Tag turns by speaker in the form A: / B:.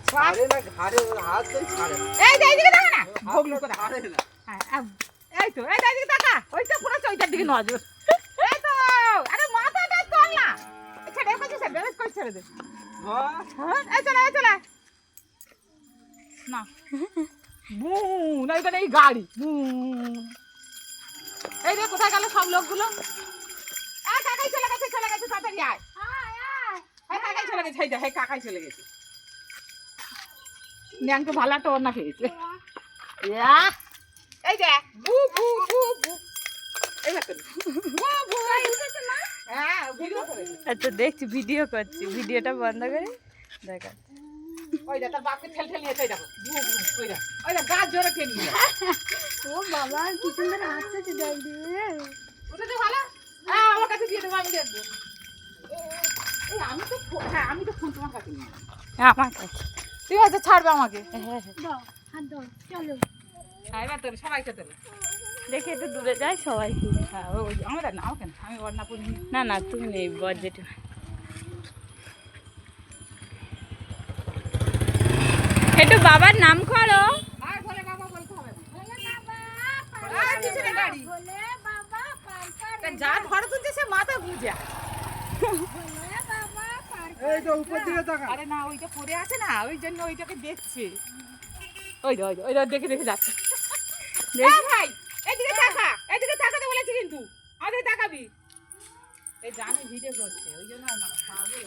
A: ছাড়ে না ঘাড়ে হাত ধরে ছাড়ে না।
B: এই যে এইদিকে তাকা না ভোগলু কথা
A: ছাড়ে না।
B: এই তো এই এইদিকে তাকা ওইটা পুরো ওইটার দিকে নজর এই তো আরে মাথাটা তোল না ছেড়ে কইছিস বেশ কই ছেড়ে দে হ্যাঁ এই চলে না বু না এটা এই গাড়ি এই রে কোথায় গেল সব লোকগুলো কাকাই চলে গেছে তাড়াতাড়ি আয় হ্যাঁ কাকাই চলে গেছে হ্যাঁ কাকাই চলে গেছে ন্যাংটো ভালাটা ওর না খেয়েছে এই যে বু বু বু বু এই দেখো বু বু হ্যাঁ ভিডিও করে
C: আচ্ছা দেখছি ভিডিও করছি ভিডিওটা বন্ধ করে দেখা
B: ওই দা তার বাপকে ঠেল নিয়ে এই দেখো বু বু ওই দা গাছ জোরে ঠেল নিয়ে
D: ও বাবা কি সুন্দর হাসছে দেখ রে
B: ওটা তো ভালো হ্যাঁ আমার কাছে দিয়ে দেবো আমি দেখবো এই আমি তো ফোন তোমার কাছে নিয়ে
C: আমার কাছে
B: ঠিক আছে ছাড়বে আমাকে
D: দাও হাত দাও চলো
B: এবার তোর সবাইকে তোলে
C: দেখে একটু দূরে যাই সবাই
B: হ্যাঁ ওই আমাদের না আমাকে না আমি অর্ণা পড়ি
C: না তুমি নেই বজ্জেটা একটু বাবার নাম করো
B: আর বলে বাবা বলতে হবে না
D: বলে বাবা
B: আর পিছনে গাড়ি
D: বলে বাবা পার্কার
B: তা যা ধরে তুলছে সে মাথা গুঁজে
D: বলে বাবা পার্কার
A: এই তো উপর দিকে তাকা।
B: আরে না ওইটা পড়ে আছে না ওই জন্য ওইটাকে দেখছে ওই দেখে যাচ্ছে ভাই এদিকে তাকাতে বলেছি কিন্তু আমাদের তাকাবি এই জানে ভিডিও করছে ওই জন্য আমার খাওয়াবো